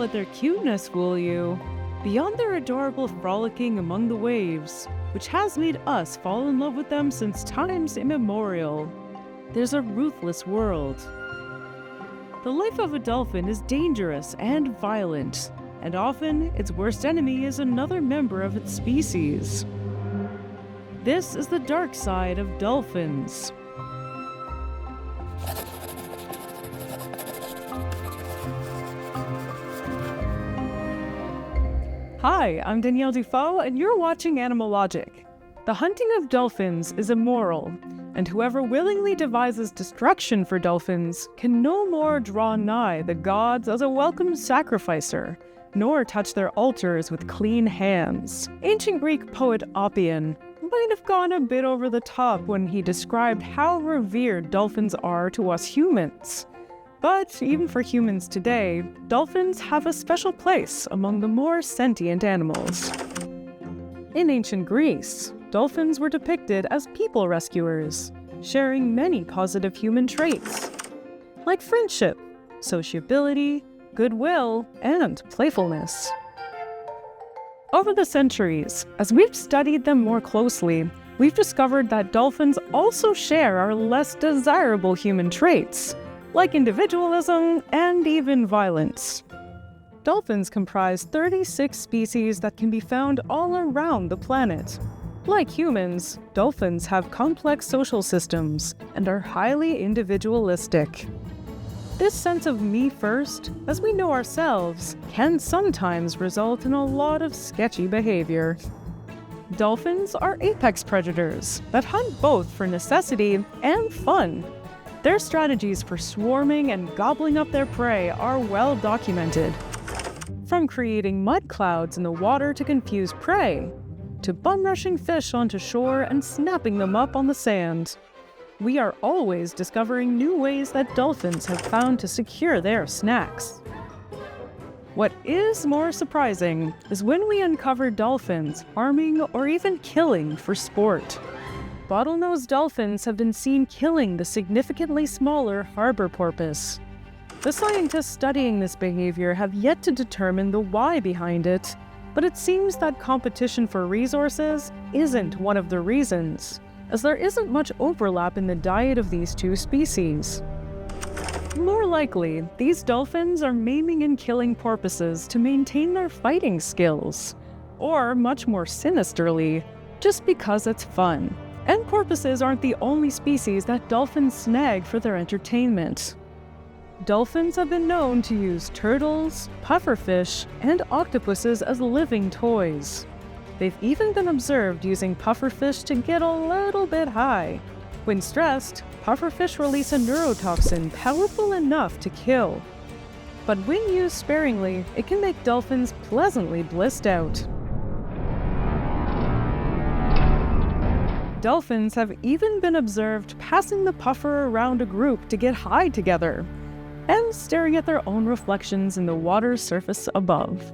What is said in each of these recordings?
let their cuteness fool you. Beyond their adorable frolicking among the waves, which has made us fall in love with them since times immemorial, there's a ruthless world. The life of a dolphin is dangerous and violent, and often its worst enemy is another member of its species. This is the dark side of dolphins. Hi, I'm Danielle Dufault, and you're watching Animalogic. The hunting of dolphins is immoral, and whoever willingly devises destruction for dolphins can no more draw nigh the gods as a welcome sacrificer, nor touch their altars with clean hands. Ancient Greek poet Oppian might have gone a bit over the top when he described how revered dolphins are to us humans. But even for humans today, dolphins have a special place among the more sentient animals. In ancient Greece, dolphins were depicted as people rescuers, sharing many positive human traits, like friendship, sociability, goodwill, and playfulness. Over the centuries, as we've studied them more closely, we've discovered that dolphins also share our less desirable human traits, like individualism and even violence. Dolphins comprise 36 species that can be found all around the planet. Like humans, dolphins have complex social systems and are highly individualistic. This sense of me first, as we know ourselves, can sometimes result in a lot of sketchy behavior. Dolphins are apex predators that hunt both for necessity and fun. Their strategies for swarming and gobbling up their prey are well documented. From creating mud clouds in the water to confuse prey, to bum-rushing fish onto shore and snapping them up on the sand. We are always discovering new ways that dolphins have found to secure their snacks. What is more surprising is when we uncover dolphins harming or even killing for sport. Bottlenose dolphins have been seen killing the significantly smaller harbor porpoise. The scientists studying this behavior have yet to determine the why behind it, but it seems that competition for resources isn't one of the reasons, as there isn't much overlap in the diet of these two species. More likely, these dolphins are maiming and killing porpoises to maintain their fighting skills, or much more sinisterly, just because it's fun. And porpoises aren't the only species that dolphins snag for their entertainment. Dolphins have been known to use turtles, pufferfish, and octopuses as living toys. They've even been observed using pufferfish to get a little bit high. When stressed, pufferfish release a neurotoxin powerful enough to kill. But when used sparingly, it can make dolphins pleasantly blissed out. Dolphins have even been observed passing the puffer around a group to get high together, and staring at their own reflections in the water's surface above.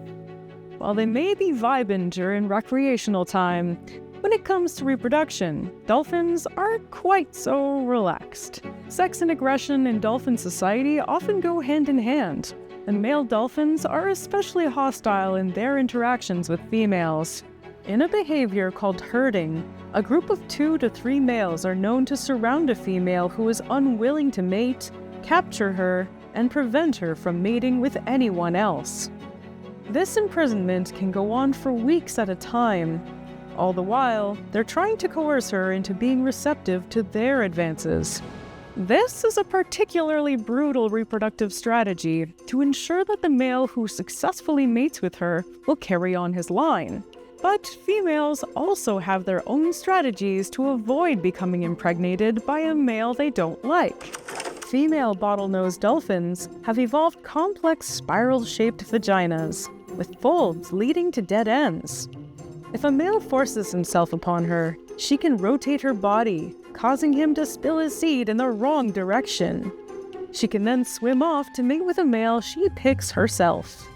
While they may be vibing during recreational time, when it comes to reproduction, dolphins aren't quite so relaxed. Sex and aggression in dolphin society often go hand in hand, and male dolphins are especially hostile in their interactions with females. In a behavior called herding, a group of 2 to 3 males are known to surround a female who is unwilling to mate, capture her, and prevent her from mating with anyone else. This imprisonment can go on for weeks at a time. All the while, they're trying to coerce her into being receptive to their advances. This is a particularly brutal reproductive strategy to ensure that the male who successfully mates with her will carry on his line. But females also have their own strategies to avoid becoming impregnated by a male they don't like. Female bottlenose dolphins have evolved complex spiral-shaped vaginas, with folds leading to dead ends. If a male forces himself upon her, she can rotate her body, causing him to spill his seed in the wrong direction. She can then swim off to mate with a male she picks herself.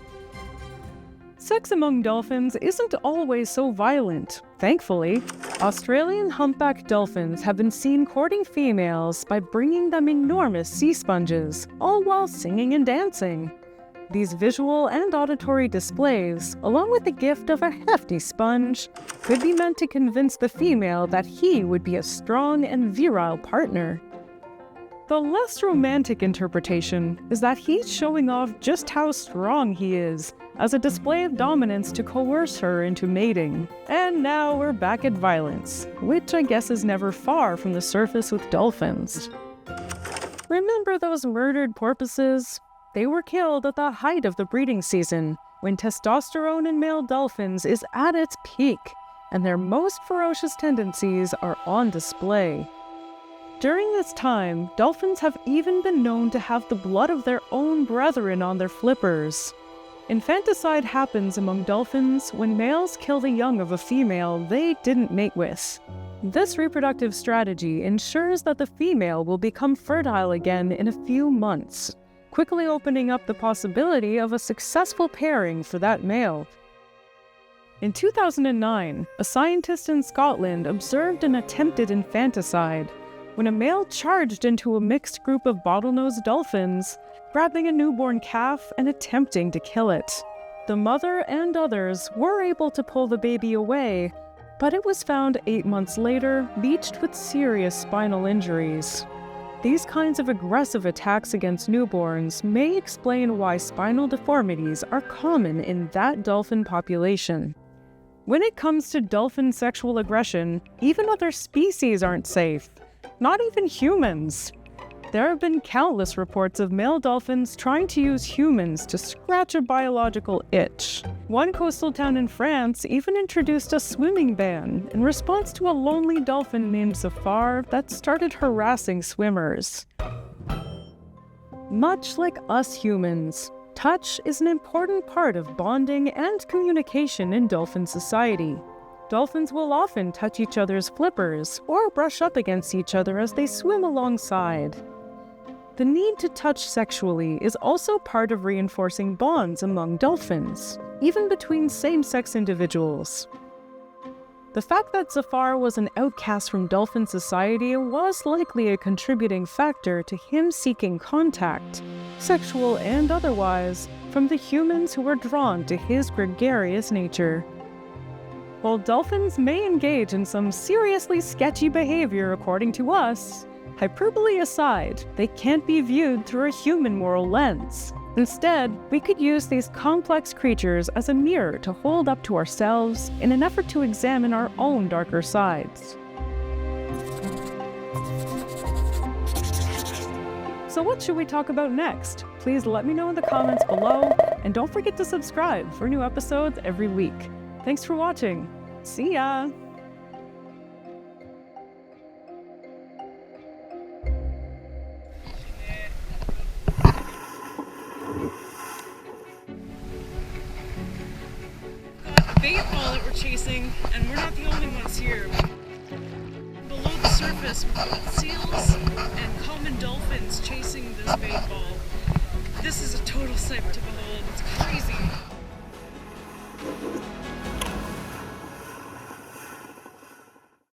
Sex among dolphins isn't always so violent, thankfully. Australian humpback dolphins have been seen courting females by bringing them enormous sea sponges, all while singing and dancing. These visual and auditory displays, along with the gift of a hefty sponge, could be meant to convince the female that he would be a strong and virile partner. The less romantic interpretation is that he's showing off just how strong he is, as a display of dominance to coerce her into mating. And now we're back at violence, which I guess is never far from the surface with dolphins. Remember those murdered porpoises? They were killed at the height of the breeding season, when testosterone in male dolphins is at its peak, and their most ferocious tendencies are on display. During this time, dolphins have even been known to have the blood of their own brethren on their flippers. Infanticide happens among dolphins when males kill the young of a female they didn't mate with. This reproductive strategy ensures that the female will become fertile again in a few months, quickly opening up the possibility of a successful pairing for that male. In 2009, a scientist in Scotland observed an attempted infanticide, when a male charged into a mixed group of bottlenose dolphins, grabbing a newborn calf and attempting to kill it. The mother and others were able to pull the baby away, but it was found 8 months later, beached with serious spinal injuries. These kinds of aggressive attacks against newborns may explain why spinal deformities are common in that dolphin population. When it comes to dolphin sexual aggression, even other species aren't safe. Not even humans. There have been countless reports of male dolphins trying to use humans to scratch a biological itch. One coastal town in France even introduced a swimming ban in response to a lonely dolphin named Zafar that started harassing swimmers. Much like us humans, touch is an important part of bonding and communication in dolphin society. Dolphins will often touch each other's flippers or brush up against each other as they swim alongside. The need to touch sexually is also part of reinforcing bonds among dolphins, even between same-sex individuals. The fact that Zafar was an outcast from dolphin society was likely a contributing factor to him seeking contact, sexual and otherwise, from the humans who were drawn to his gregarious nature. While dolphins may engage in some seriously sketchy behavior according to us, hyperbole aside, they can't be viewed through a human moral lens. Instead, we could use these complex creatures as a mirror to hold up to ourselves in an effort to examine our own darker sides. So what should we talk about next? Please let me know in the comments below, and don't forget to subscribe for new episodes every week. Thanks for watching. See ya! Bait ball that we're chasing, and we're not the only ones here. Below the surface, we've got seals and common dolphins chasing this bait ball. This is a total sight to behold.